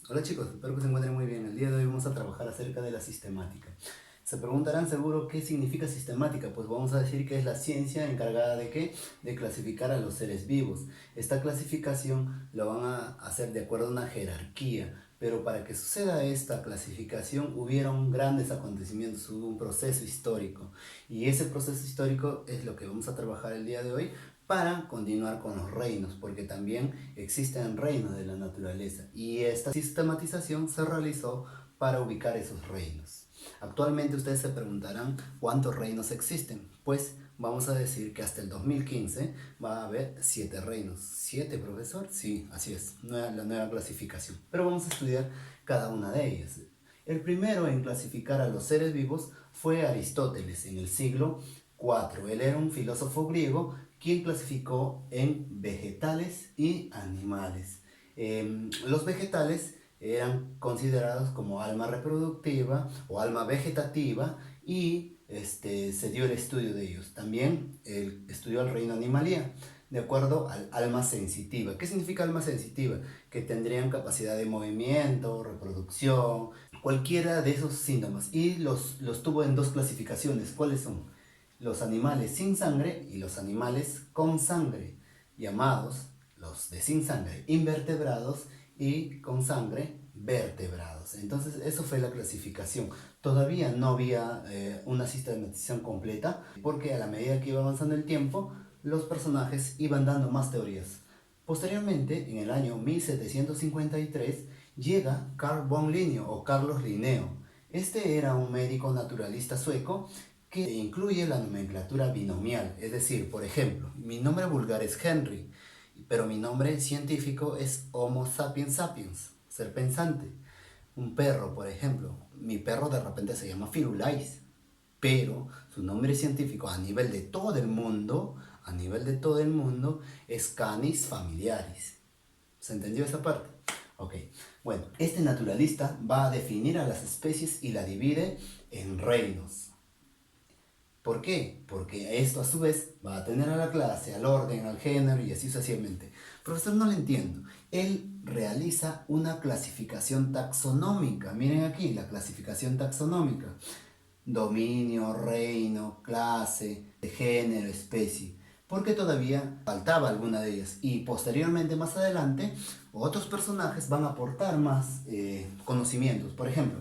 Hola chicos, espero que se encuentren muy bien. El día de hoy vamos a trabajar acerca de la sistemática. Se preguntarán seguro qué significa sistemática. Pues vamos a decir que es la ciencia encargada de qué, de clasificar a los seres vivos. Esta clasificación la van a hacer de acuerdo a una jerarquía. Pero para que suceda esta clasificación hubieron grandes acontecimientos, hubo un proceso histórico. Y ese proceso histórico es lo que vamos a trabajar el día de hoy para continuar con los reinos, porque también existen reinos de la naturaleza y esta sistematización se realizó para ubicar esos reinos. Actualmente ustedes se preguntarán cuántos reinos existen. Pues vamos a decir que hasta el 2015 va a haber 7 reinos. ¿7, profesor? Sí, así es, la nueva clasificación. Pero vamos a estudiar cada una de ellas. El primero en clasificar a los seres vivos fue Aristóteles en el siglo IV. Él era un filósofo griego quien clasificó en vegetales y animales. Los vegetales eran considerados como alma reproductiva o alma vegetativa y se dio el estudio de ellos. También estudió el reino animalia de acuerdo al alma sensitiva. ¿Qué significa alma sensitiva? Que tendrían capacidad de movimiento, reproducción, cualquiera de esos síntomas. Y los tuvo en dos clasificaciones. ¿Cuáles son? Los animales sin sangre y los animales con sangre, llamados los de sin sangre invertebrados y con sangre vertebrados. Entonces eso fue la clasificación. Todavía no había una sistematización completa porque a la medida que iba avanzando el tiempo los personajes iban dando más teorías. Posteriormente, en el año 1753, llega Carl von Linné o Carlos Linneo. Este era un médico naturalista sueco que incluye la nomenclatura binomial, es decir, por ejemplo, mi nombre vulgar es Henry, pero mi nombre científico es Homo sapiens sapiens, ser pensante. Un perro, por ejemplo, mi perro de repente se llama Firulais, pero su nombre científico a nivel de todo el mundo, es Canis familiaris. ¿Se entendió esa parte? Ok, bueno, este naturalista va a definir a las especies y la divide en reinos. ¿Por qué? Porque esto a su vez va a tener a la clase, al orden, al género y así sucesivamente. Profesor, no lo entiendo. Él realiza una clasificación taxonómica. Miren aquí, la clasificación taxonómica. Dominio, reino, clase, género, especie. Porque todavía faltaba alguna de ellas. Y posteriormente, más adelante, otros personajes van a aportar más conocimientos. Por ejemplo,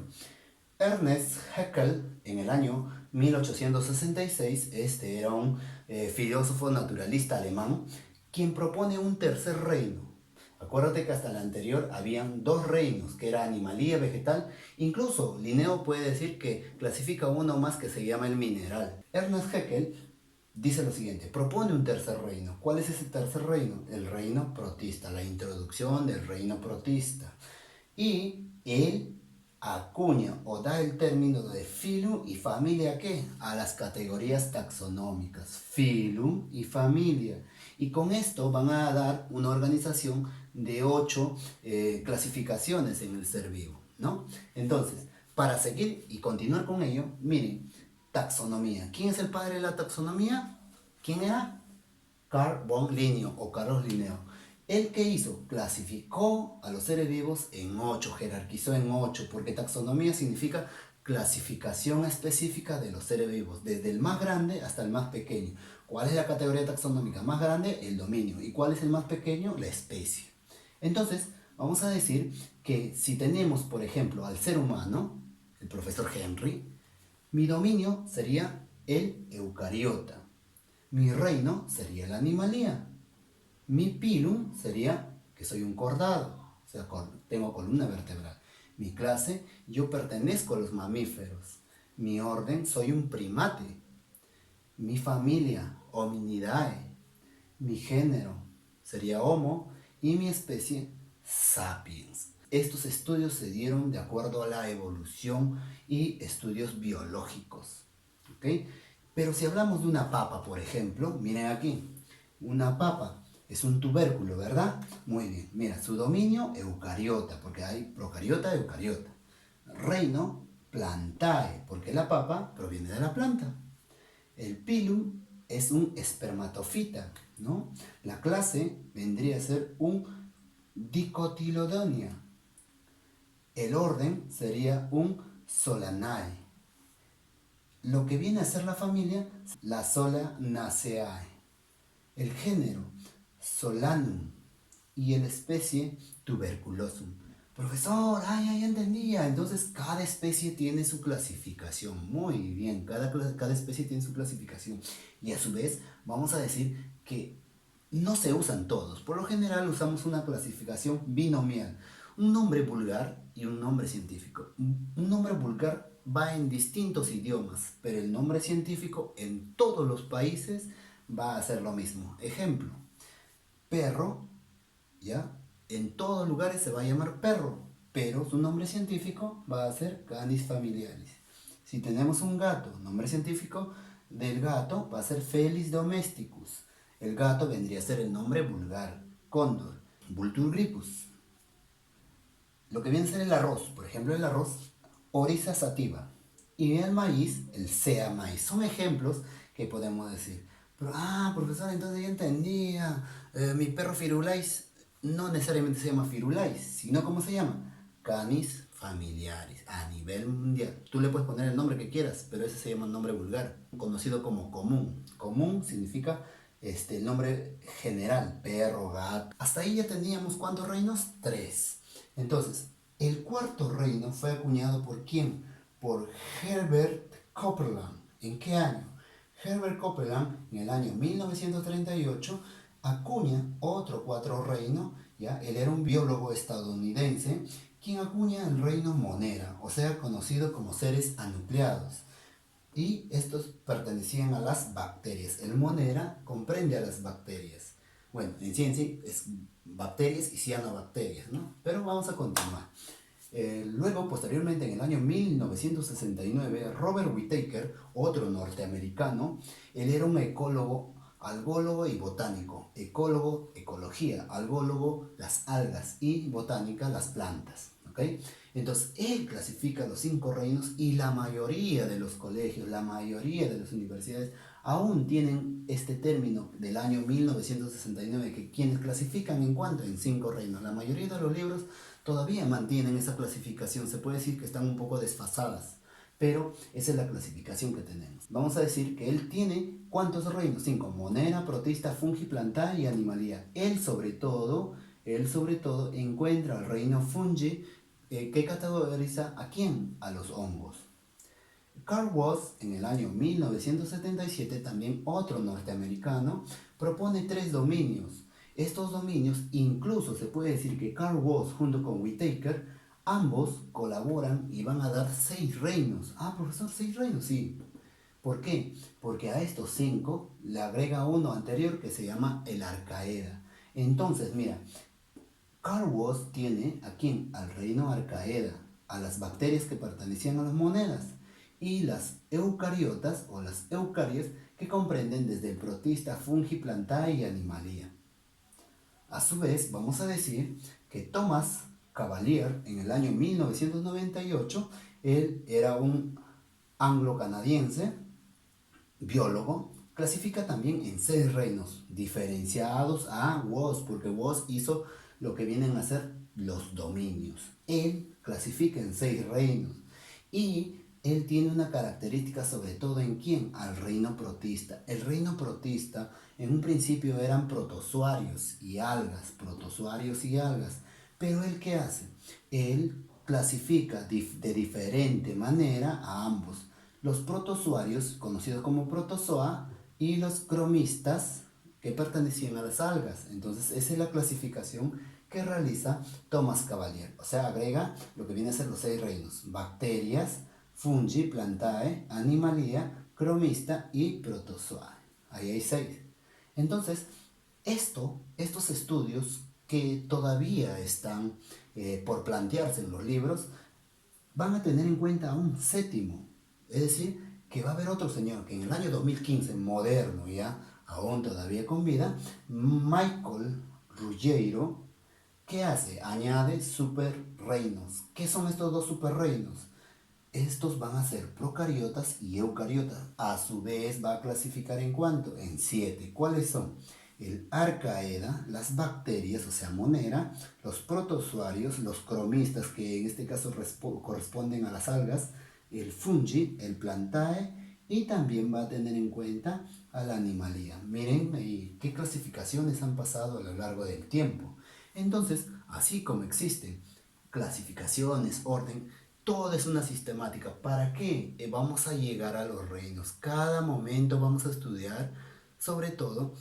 Ernest Haeckel, en el año 1866, este era un filósofo naturalista alemán, quien propone un tercer reino. Acuérdate que hasta el anterior habían dos reinos, que era animalía, vegetal. Incluso Linneo puede decir que clasifica uno más que se llama el mineral. Ernest Haeckel dice lo siguiente, propone un tercer reino. ¿Cuál es ese tercer reino? El reino protista, la introducción del reino protista. Y él acuña o da el término de filum y familia ¿qué? A las categorías taxonómicas, filum y familia. Y con esto van a dar una organización de 8 clasificaciones en el ser vivo, ¿no? Entonces, para seguir y continuar con ello, miren, taxonomía. ¿Quién es el padre de la taxonomía? ¿Quién era? Carl von Linné o Carlos Linneo. ¿El que hizo? Clasificó a los seres vivos en 8, jerarquizó en 8, porque taxonomía significa clasificación específica de los seres vivos, desde el más grande hasta el más pequeño. ¿Cuál es la categoría taxonómica más grande? El dominio. ¿Y cuál es el más pequeño? La especie. Entonces, vamos a decir que si tenemos, por ejemplo, al ser humano, el profesor Henry, mi dominio sería el eucariota. Mi reino sería la animalía. Mi pilum sería que soy un cordado, o sea, tengo columna vertebral. Mi clase, yo pertenezco a los mamíferos. Mi orden, soy un primate. Mi familia, Hominidae. Mi género sería Homo y mi especie, Sapiens. Estos estudios se dieron de acuerdo a la evolución y estudios biológicos. ¿Ok? Pero si hablamos de una papa, por ejemplo, miren aquí, una papa es un tubérculo, ¿verdad? Muy bien, mira, su dominio eucariota, porque hay procariota, eucariota. Reino, plantae, porque la papa proviene de la planta. El pilum es un espermatofita, ¿no? La clase vendría a ser un dicotilodonia. El orden sería un Solanae. Lo que viene a ser la familia, la Solanaceae. El género, Solanum. Y el especie, Tuberculosum. Profesor, ay, ya entendía. Entonces, cada especie tiene su clasificación. Muy bien, cada especie tiene su clasificación. Y a su vez, vamos a decir que no se usan todos. Por lo general, usamos una clasificación binomial. Un nombre vulgar y un nombre científico. Un nombre vulgar va en distintos idiomas, pero el nombre científico en todos los países va a ser lo mismo. Ejemplo, perro, ¿ya? En todos lugares se va a llamar perro, pero su nombre científico va a ser Canis familiaris. Si tenemos un gato, nombre científico del gato va a ser Felis domesticus. El gato vendría a ser el nombre vulgar, cóndor, Vultur grypus. Lo que viene a ser el arroz, por ejemplo el arroz, Oryza sativa. Y el maíz, el sea maíz. Son ejemplos que podemos decir. Pero, profesor, entonces ya entendía. Mi perro Firulais no necesariamente se llama Firulais, sino ¿cómo se llama? Canis familiaris, a nivel mundial. Tú le puedes poner el nombre que quieras, pero ese se llama nombre vulgar, conocido como común. Común significa el nombre general, perro, gato. Hasta ahí ya teníamos ¿cuántos reinos? 3. Entonces, el cuarto reino fue acuñado ¿por quién? Por Herbert Copeland. ¿En qué año? Herbert Copeland, en el año 1938, acuña otro cuarto reino, ¿ya? Él era un biólogo estadounidense, quien acuña el reino Monera, o sea, conocido como seres anucleados. Y estos pertenecían a las bacterias. El Monera comprende a las bacterias. Bueno, en ciencia es bacterias y cianobacterias, ¿no? Pero vamos a continuar. Luego, posteriormente, en el año 1969, Robert Whittaker, otro norteamericano, él era un ecólogo, algólogo y botánico. Ecólogo, ecología, algólogo, las algas y botánica, las plantas. ¿Okay? Entonces, él clasifica los 5 reinos y la mayoría de los colegios, la mayoría de las universidades aún tienen este término del año 1969, que quienes clasifican en cuanto en 5 reinos. La mayoría de los libros todavía mantienen esa clasificación, se puede decir que están un poco desfasadas, pero esa es la clasificación que tenemos. Vamos a decir que él tiene ¿cuántos reinos? 5, Monera, Protista, Fungi, Plantae y Animalia. Él sobre todo encuentra el reino Fungi, que categoriza ¿a quién? A los hongos. Carl Woese, en el año 1977, también otro norteamericano, propone 3 dominios. Estos dominios, incluso se puede decir que Carl Woese junto con Whittaker, ambos colaboran y van a dar 6 reinos. Profesor, 6 reinos, sí. ¿Por qué? Porque a estos 5 le agrega uno anterior que se llama el Arcaeda. Entonces, mira, Carl Woese tiene ¿a quién? Al reino Arcaeda, a las bacterias que pertenecían a las monedas, y las eucariotas o las eucarias que comprenden desde el protista, fungi, plantae y animalia. A su vez, vamos a decir que Thomas Cavalier, en el año 1998, él era un anglo-canadiense, biólogo, clasifica también en 6 reinos, diferenciados a Woese, porque Woese hizo lo que vienen a ser los dominios. Él clasifica en 6 reinos y él tiene una característica sobre todo en quién, al reino protista. El reino protista en un principio eran protozoarios y algas, pero él ¿qué hace? Él clasifica de diferente manera a ambos. Los protozoarios, conocidos como protozoa, y los cromistas, que pertenecían a las algas. Entonces, esa es la clasificación que realiza Thomas Cavalier. O sea, agrega lo que viene a ser los 6 reinos: bacterias, fungi, plantae, animalia, cromista y protozoa. Ahí hay 6. Entonces, estos estudios que todavía están por plantearse en los libros, van a tener en cuenta a un séptimo. Es decir, que va a haber otro señor que en el año 2015, moderno ya, aún todavía con vida, Michael Ruggiero, ¿qué hace? Añade superreinos. ¿Qué son estos 2 superreinos? Estos van a ser procariotas y eucariotas. A su vez va a clasificar en cuánto? En 7. ¿Cuáles son? el arcaeda, las bacterias, o sea, monera, los protozoarios, los cromistas, que en este caso corresponden a las algas, el fungi, el plantae, y también va a tener en cuenta a la animalía. Miren qué clasificaciones han pasado a lo largo del tiempo. Entonces, así como existen clasificaciones, orden, todo es una sistemática. ¿Para qué vamos a llegar a los reinos? Cada momento vamos a estudiar, sobre todo,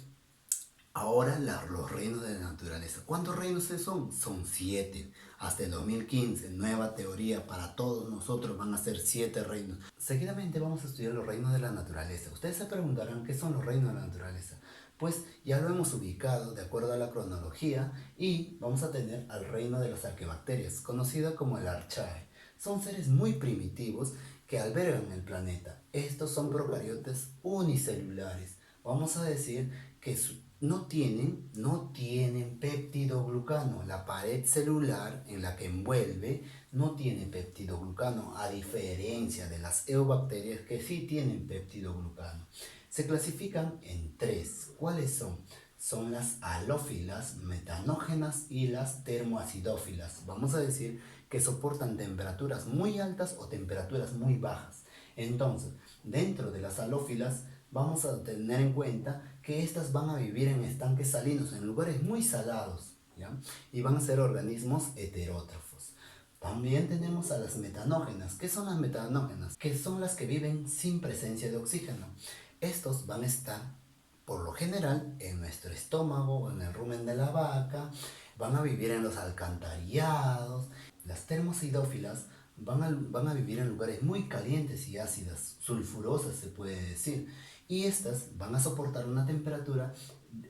ahora los reinos de la naturaleza. ¿Cuántos reinos son? Son 7. Hasta el 2015, nueva teoría para todos nosotros, van a ser 7 reinos. Seguidamente vamos a estudiar los reinos de la naturaleza. Ustedes se preguntarán qué son los reinos de la naturaleza. Pues ya lo hemos ubicado de acuerdo a la cronología y vamos a tener al reino de las arquebacterias, conocido como el Archaea. Son seres muy primitivos que albergan el planeta. Estos son procariotes unicelulares. Vamos a decir que no tienen peptidoglucano. La pared celular en la que envuelve no tiene peptidoglucano, a diferencia de las eubacterias que sí tienen peptidoglucano. Se clasifican en 3. ¿Cuáles son? Son las halófilas, metanógenas y las termoacidófilas. Vamos a decir que soportan temperaturas muy altas o temperaturas muy bajas. Entonces, dentro de las halófilas vamos a tener en cuenta que estas van a vivir en estanques salinos, en lugares muy salados, ¿ya? Y van a ser organismos heterótrofos. También tenemos a las metanógenas. ¿Qué son las metanógenas? Que son las que viven sin presencia de oxígeno. Estos van a estar, por lo general, en nuestro estómago o en el rumen de la vaca, van a vivir en los alcantarillados. Las termosidófilas van a vivir en lugares muy calientes y ácidas, sulfurosas se puede decir, y estas van a soportar una temperatura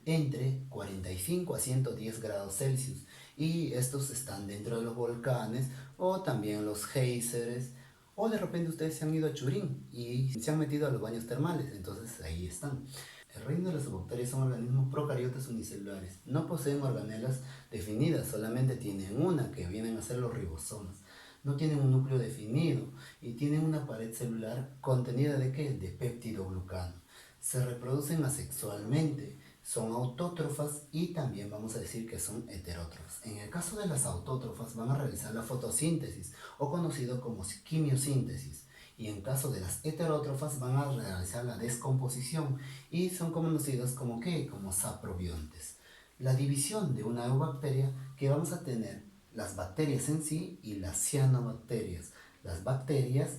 entre 45 a 110 grados Celsius, y estos están dentro de los volcanes o también los géiseres, o de repente ustedes se han ido a Churín y se han metido a los baños termales, entonces ahí están. El reino de las bacterias son organismos procariotas unicelulares. No poseen organelas definidas, solamente tienen una, que vienen a ser los ribosomas. No tienen un núcleo definido y tienen una pared celular contenida ¿de qué? De peptidoglucano. Se reproducen asexualmente, son autótrofas y también vamos a decir que son heterótrofas. En el caso de las autótrofas van a realizar la fotosíntesis o conocido como quimiosíntesis. Y en caso de las heterótrofas van a realizar la descomposición y son conocidas como ¿qué? Como saprobiontes. La división de una eubacteria que vamos a tener las bacterias en sí y las cianobacterias. Las bacterias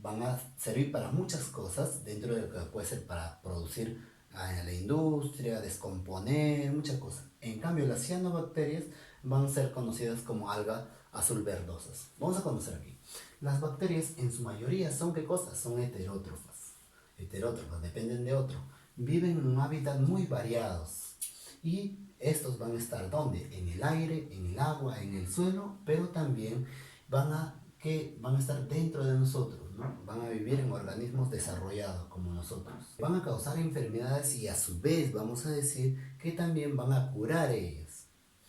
van a servir para muchas cosas, dentro de lo que puede ser para producir en la industria, descomponer, muchas cosas. En cambio, las cianobacterias van a ser conocidas como algas azul verdosas. Vamos a conocer aquí. Las bacterias en su mayoría son ¿qué cosas? Son heterótrofas. Heterótrofas, dependen de otro. Viven en un hábitat muy variados. Y estos van a estar ¿dónde? En el aire, en el agua, en el suelo, pero también van a estar dentro de nosotros, ¿no? Van a vivir en organismos desarrollados como nosotros. Van a causar enfermedades y a su vez vamos a decir que también van a curar ellas.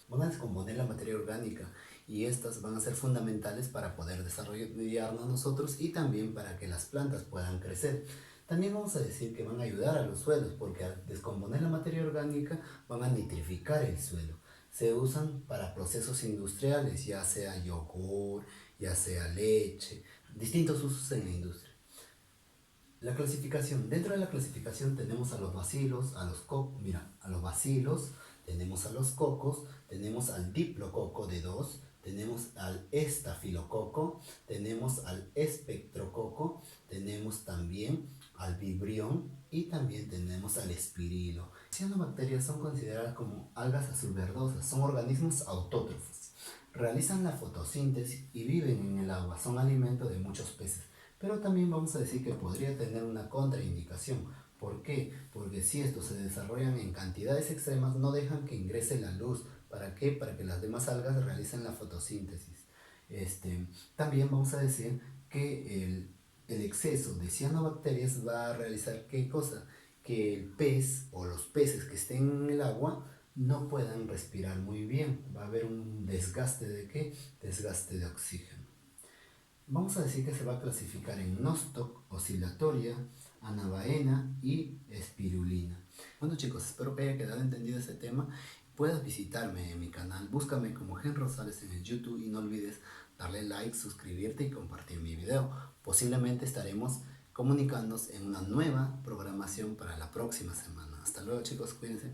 Van a descomponer la materia orgánica y estas van a ser fundamentales para poder desarrollarnos nosotros y también para que las plantas puedan crecer. También vamos a decir que van a ayudar a los suelos porque al descomponer la materia orgánica van a nitrificar el suelo. Se usan para procesos industriales, ya sea yogur, ya sea leche, distintos usos en la industria. La clasificación. Dentro de la clasificación tenemos a los bacilos, a los cocos, mira, a los bacilos, tenemos a los cocos, tenemos al diplococo de 2, tenemos al estafilococo, tenemos al espectrococo, tenemos también al vibrión y también tenemos al espirilo. Las cianobacterias son consideradas como algas azulverdosas, son organismos autótrofos. Realizan la fotosíntesis y viven en el agua, son alimento de muchos peces. Pero también vamos a decir que podría tener una contraindicación. ¿Por qué? Porque si estos se desarrollan en cantidades extremas, no dejan que ingrese la luz. ¿Para qué? Para que las demás algas realicen la fotosíntesis. También vamos a decir que el exceso de cianobacterias va a realizar ¿qué cosa? Que el pez o los peces que estén en el agua no puedan respirar muy bien. Va a haber un desgaste de ¿qué? Desgaste de oxígeno. Vamos a decir que se va a clasificar en Nostoc, oscilatoria, anabaena y espirulina. Bueno chicos, espero que haya quedado entendido este tema. Puedas visitarme en mi canal, búscame como Gen Rosales en el YouTube y no olvides darle like, suscribirte y compartir mi video. Posiblemente estaremos comunicándonos en una nueva programación para la próxima semana. Hasta luego chicos, cuídense.